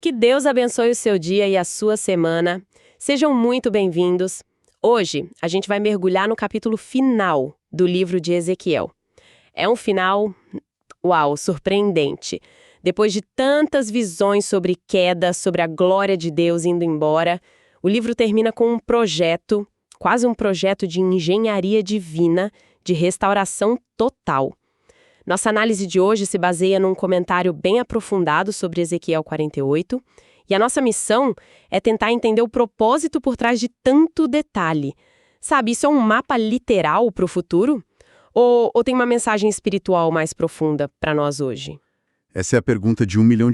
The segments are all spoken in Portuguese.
Que Deus abençoe o seu dia e a sua semana. Sejam muito bem-vindos. Hoje, a gente vai mergulhar no capítulo final do livro de Ezequiel. É um final, surpreendente. Depois de tantas visões sobre queda, sobre a glória de Deus indo embora, o livro termina com um projeto, quase um projeto de engenharia divina, de restauração total. Nossa análise de hoje se baseia num comentário bem aprofundado sobre Ezequiel 48, e a nossa missão é tentar entender o propósito por trás de tanto detalhe. Sabe, isso é um mapa literal para o futuro? Ou tem uma mensagem espiritual mais profunda para nós hoje? Essa é a pergunta de $1 milhão,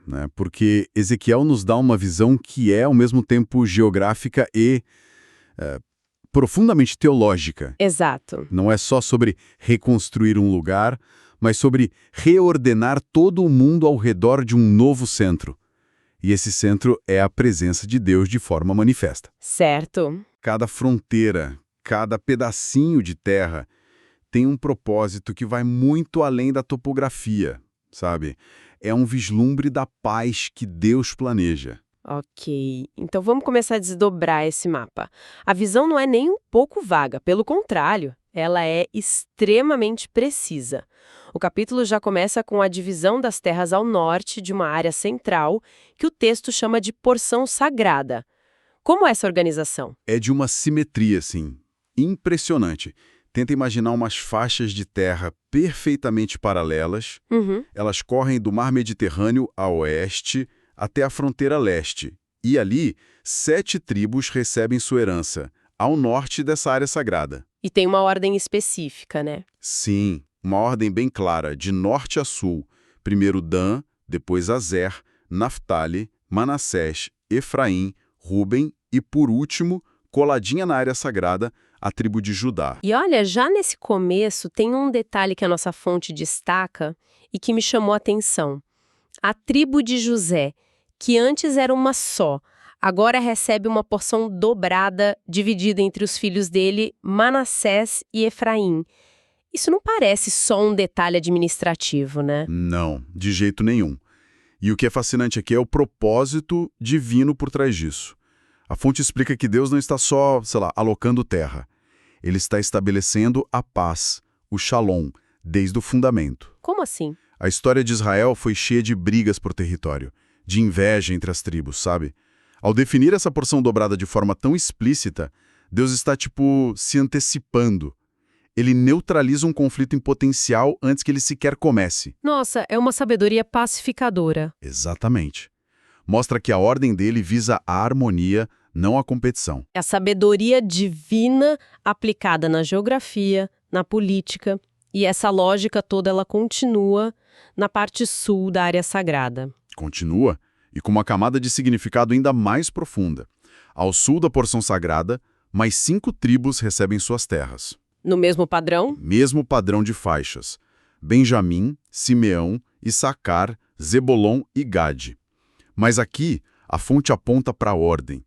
né? Porque Ezequiel nos dá uma visão que é, ao mesmo tempo, geográfica e profundamente teológica. Exato. Não é só sobre reconstruir um lugar, mas sobre reordenar todo o mundo ao redor de um novo centro. E esse centro é a presença de Deus de forma manifesta. Certo. Cada fronteira, cada pedacinho de terra tem um propósito que vai muito além da topografia, sabe? É um vislumbre da paz que Deus planeja. Ok, então vamos começar a desdobrar esse mapa. A visão não é nem um pouco vaga, pelo contrário, ela é extremamente precisa. O capítulo já começa com a divisão das terras ao norte de uma área central, que o texto chama de porção sagrada. Como é essa organização? É de uma simetria, assim, impressionante. Tenta imaginar umas faixas de terra perfeitamente paralelas. Elas correm do Mar Mediterrâneo a oeste até a fronteira leste. E ali, 7 tribos recebem sua herança, ao norte dessa área sagrada. E tem uma ordem específica, né? Sim, uma ordem bem clara, de norte a sul. Primeiro Dan, depois Azer, Naftali, Manassés, Efraim, Ruben e, por último, coladinha na área sagrada, a tribo de Judá. E olha, já nesse começo tem um detalhe que a nossa fonte destaca e que me chamou a atenção. A tribo de José, que antes era uma só, agora recebe uma porção dobrada, dividida entre os filhos dele, Manassés e Efraim. Isso não parece só um detalhe administrativo, né? Não, de jeito nenhum. E o que é fascinante aqui é o propósito divino por trás disso. A fonte explica que Deus não está só, alocando terra. Ele está estabelecendo a paz, o shalom, desde o fundamento. Como assim? A história de Israel foi cheia de brigas por território, de inveja entre as tribos, sabe? Ao definir essa porção dobrada de forma tão explícita, Deus está, se antecipando. Ele neutraliza um conflito em potencial antes que ele sequer comece. Nossa, é uma sabedoria pacificadora. Exatamente. Mostra que a ordem dele visa a harmonia, não a competição. É a sabedoria divina aplicada na geografia, na política, e essa lógica toda ela continua na parte sul da área sagrada. Continua, e com uma camada de significado ainda mais profunda. Ao sul da porção sagrada, mais 5 tribos recebem suas terras. No mesmo padrão? Mesmo padrão de faixas. Benjamim, Simeão, Issacar, Zebulon e Gade. Mas aqui, a fonte aponta para a ordem.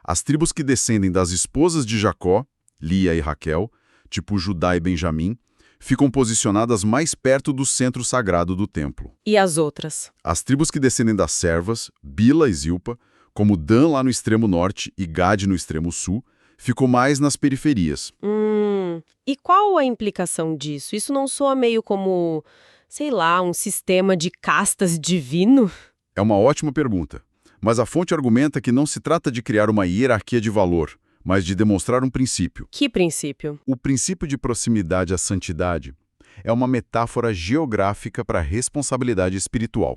As tribos que descendem das esposas de Jacó, Lia e Raquel, tipo Judá e Benjamim, ficam posicionadas mais perto do centro sagrado do templo. E as outras? As tribos que descendem das servas, Bila e Zilpa, como Dan lá no extremo norte e Gade no extremo sul, ficou mais nas periferias. E qual a implicação disso? Isso não soa meio como, um sistema de castas divino? É uma ótima pergunta, mas a fonte argumenta que não se trata de criar uma hierarquia de valor, mas de demonstrar um princípio. Que princípio? O princípio de proximidade à santidade é uma metáfora geográfica para a responsabilidade espiritual.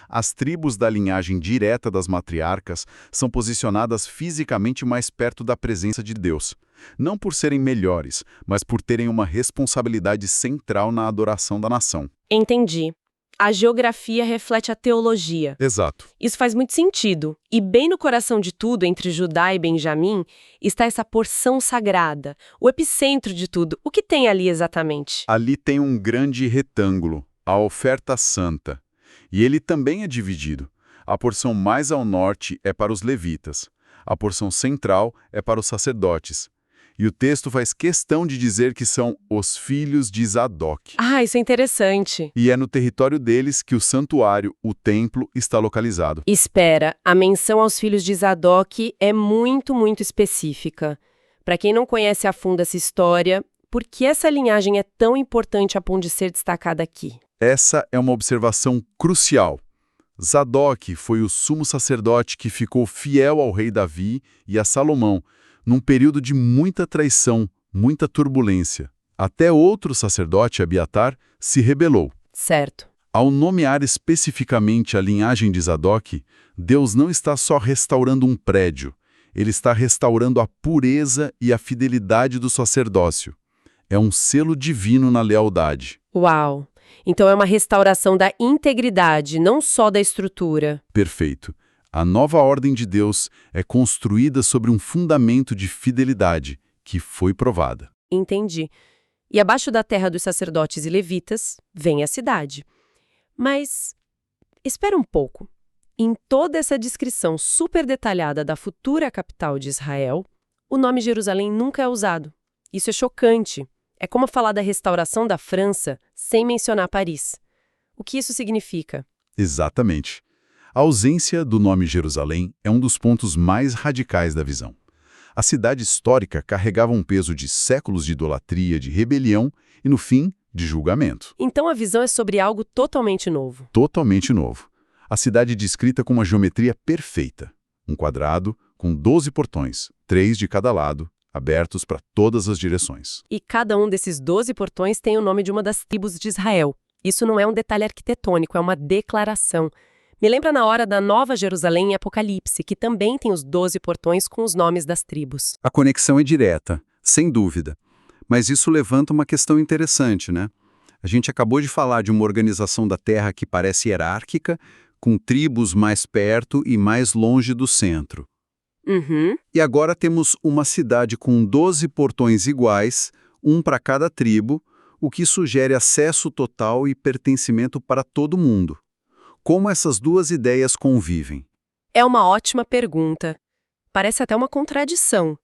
As tribos da linhagem direta das matriarcas são posicionadas fisicamente mais perto da presença de Deus, não por serem melhores, mas por terem uma responsabilidade central na adoração da nação. Entendi. A geografia reflete a teologia. Exato. Isso faz muito sentido. E bem no coração de tudo, entre Judá e Benjamim, está essa porção sagrada, o epicentro de tudo. O que tem ali exatamente? Ali tem um grande retângulo, a oferta santa. E ele também é dividido. A porção mais ao norte é para os levitas. A porção central é para os sacerdotes. E o texto faz questão de dizer que são os filhos de Zadok. Ah, isso é interessante. E é no território deles que o santuário, o templo, está localizado. Espera, a menção aos filhos de Zadok é muito, muito específica. Para quem não conhece a fundo essa história, por que essa linhagem é tão importante a ponto de ser destacada aqui? Essa é uma observação crucial. Zadok foi o sumo sacerdote que ficou fiel ao rei Davi e a Salomão, num período de muita traição, muita turbulência. Até outro sacerdote, Abiatar, se rebelou. Certo. Ao nomear especificamente a linhagem de Zadok, Deus não está só restaurando um prédio, ele está restaurando a pureza e a fidelidade do sacerdócio. É um selo divino na lealdade. Uau! Então é uma restauração da integridade, não só da estrutura. Perfeito. A nova ordem de Deus é construída sobre um fundamento de fidelidade, que foi provada. Entendi. E abaixo da terra dos sacerdotes e levitas, vem a cidade. Mas, espera um pouco. Em toda essa descrição super detalhada da futura capital de Israel, o nome Jerusalém nunca é usado. Isso é chocante. É como falar da restauração da França sem mencionar Paris. O que isso significa? Exatamente. A ausência do nome Jerusalém é um dos pontos mais radicais da visão. A cidade histórica carregava um peso de séculos de idolatria, de rebelião e, no fim, de julgamento. Então a visão é sobre algo totalmente novo. Totalmente novo. A cidade descrita com uma geometria perfeita. Um quadrado com 12 portões, 3 de cada lado, abertos para todas as direções. E cada um desses 12 portões tem o nome de uma das tribos de Israel. Isso não é um detalhe arquitetônico, é uma declaração. Me lembra na hora da Nova Jerusalém em Apocalipse, que também tem os 12 portões com os nomes das tribos. A conexão é direta, sem dúvida. Mas isso levanta uma questão interessante, né? A gente acabou de falar de uma organização da Terra que parece hierárquica, com tribos mais perto e mais longe do centro. Uhum. E agora temos uma cidade com 12 portões iguais, um para cada tribo, o que sugere acesso total e pertencimento para todo mundo. Como essas duas ideias convivem? É uma ótima pergunta. Parece até uma contradição.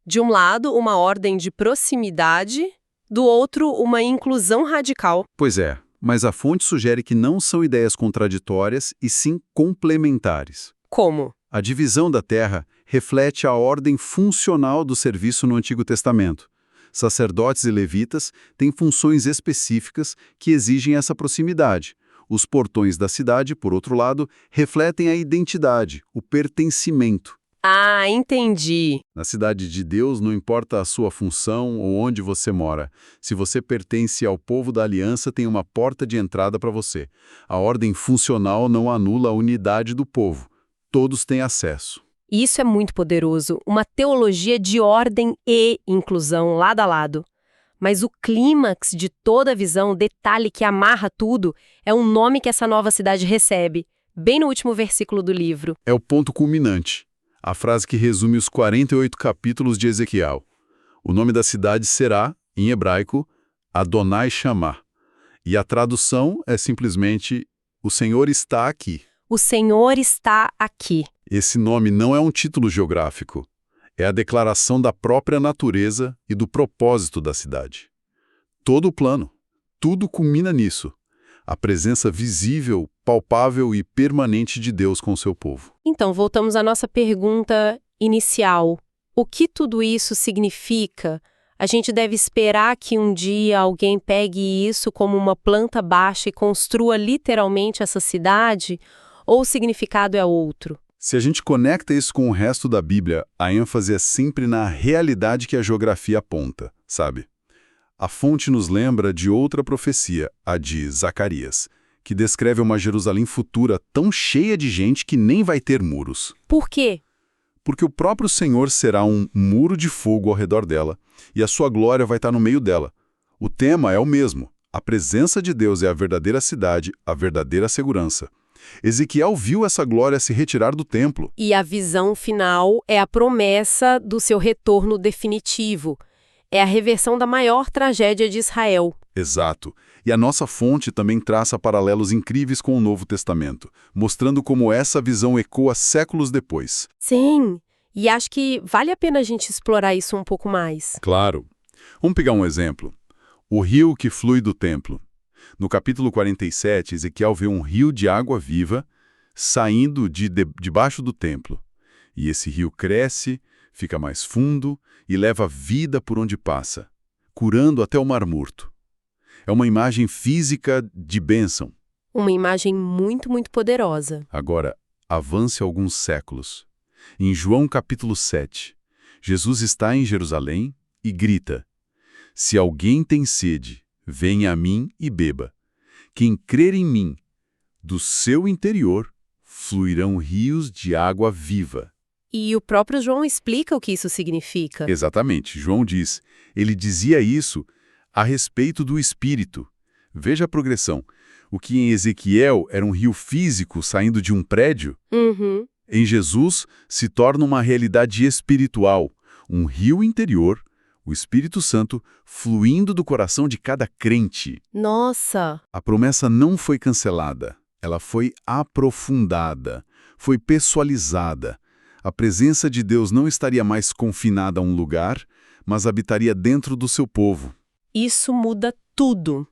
De um lado, uma ordem de proximidade, do outro, uma inclusão radical. Pois é, mas a fonte sugere que não são ideias contraditórias e sim complementares. Como? A divisão da terra reflete a ordem funcional do serviço no Antigo Testamento. Sacerdotes e levitas têm funções específicas que exigem essa proximidade. Os portões da cidade, por outro lado, refletem a identidade, o pertencimento. Ah, entendi. Na cidade de Deus, não importa a sua função ou onde você mora. Se você pertence ao povo da aliança, tem uma porta de entrada para você. A ordem funcional não anula a unidade do povo. Todos têm acesso. Isso é muito poderoso, uma teologia de ordem e inclusão lado a lado. Mas o clímax de toda a visão, o detalhe que amarra tudo, é o nome que essa nova cidade recebe, bem no último versículo do livro. É o ponto culminante. A frase que resume os 48 capítulos de Ezequiel. O nome da cidade será, em hebraico, Adonai Shammah. E a tradução é simplesmente O Senhor está aqui. O Senhor está aqui. Esse nome não é um título geográfico. É a declaração da própria natureza e do propósito da cidade. Todo o plano, tudo culmina nisso. A presença visível, palpável e permanente de Deus com seu povo. Então, voltamos à nossa pergunta inicial. O que tudo isso significa? A gente deve esperar que um dia alguém pegue isso como uma planta baixa e construa literalmente essa cidade? Ou o significado é outro? Se a gente conecta isso com o resto da Bíblia, a ênfase é sempre na realidade que a geografia aponta, sabe? A fonte nos lembra de outra profecia, a de Zacarias, que descreve uma Jerusalém futura tão cheia de gente que nem vai ter muros. Por quê? Porque o próprio Senhor será um muro de fogo ao redor dela, e a sua glória vai estar no meio dela. O tema é o mesmo. A presença de Deus é a verdadeira cidade, a verdadeira segurança. Ezequiel viu essa glória se retirar do templo. E a visão final é a promessa do seu retorno definitivo. É a reversão da maior tragédia de Israel. Exato. E a nossa fonte também traça paralelos incríveis com o Novo Testamento, mostrando como essa visão ecoa séculos depois. Sim, E acho que vale a pena a gente explorar isso um pouco mais. Claro. Vamos pegar um exemplo. O rio que flui do templo. No capítulo 47, Ezequiel vê um rio de água viva saindo debaixo do templo. E esse rio cresce, fica mais fundo e leva vida por onde passa, curando até o Mar Morto. É uma imagem física de bênção. Uma imagem muito, muito poderosa. Agora, avance alguns séculos. Em João capítulo 7, Jesus está em Jerusalém e grita: "Se alguém tem sede, venha a mim e beba. Quem crer em mim, do seu interior fluirão rios de água viva." E o próprio João explica o que isso significa. Exatamente. João diz, ele dizia isso a respeito do Espírito. Veja a progressão. O que em Ezequiel era um rio físico saindo de um prédio, em Jesus se torna uma realidade espiritual, um rio interior, o Espírito Santo fluindo do coração de cada crente. Nossa! A promessa não foi cancelada, ela foi aprofundada, foi pessoalizada. A presença de Deus não estaria mais confinada a um lugar, mas habitaria dentro do seu povo. Isso muda tudo.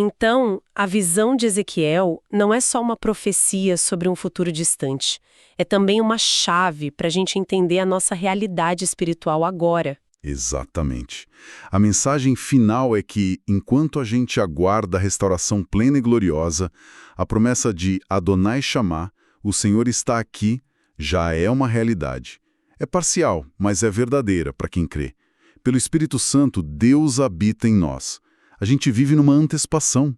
Então, a visão de Ezequiel não é só uma profecia sobre um futuro distante. É também uma chave para a gente entender a nossa realidade espiritual agora. Exatamente. A mensagem final é que, enquanto a gente aguarda a restauração plena e gloriosa, a promessa de Adonai Shammah, o Senhor está aqui, já é uma realidade. É parcial, mas é verdadeira para quem crê. Pelo Espírito Santo, Deus habita em nós. A gente vive numa antecipação.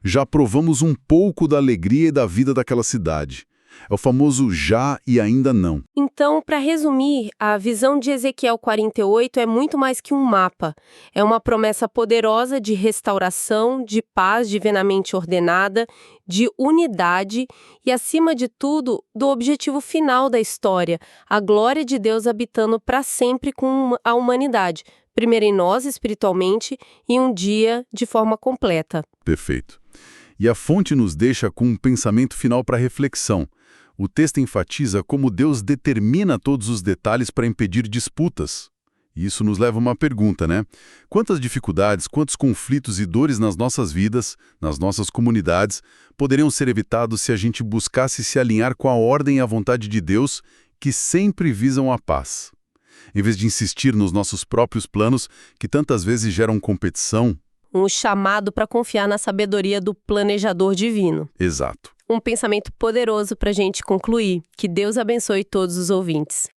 Já provamos um pouco da alegria e da vida daquela cidade. É o famoso já e ainda não. Então, para resumir, a visão de Ezequiel 48 é muito mais que um mapa. É uma promessa poderosa de restauração, de paz divinamente ordenada, de unidade e, acima de tudo, do objetivo final da história, a glória de Deus habitando para sempre com a humanidade, primeiro em nós espiritualmente e um dia de forma completa. Perfeito. E a fonte nos deixa com um pensamento final para reflexão. O texto enfatiza como Deus determina todos os detalhes para impedir disputas. E isso nos leva a uma pergunta, né? Quantas dificuldades, quantos conflitos e dores nas nossas vidas, nas nossas comunidades, poderiam ser evitados se a gente buscasse se alinhar com a ordem e a vontade de Deus, que sempre visam a paz? Em vez de insistir nos nossos próprios planos, que tantas vezes geram competição. Um chamado para confiar na sabedoria do planejador divino. Exato. Um pensamento poderoso para a gente concluir. Que Deus abençoe todos os ouvintes.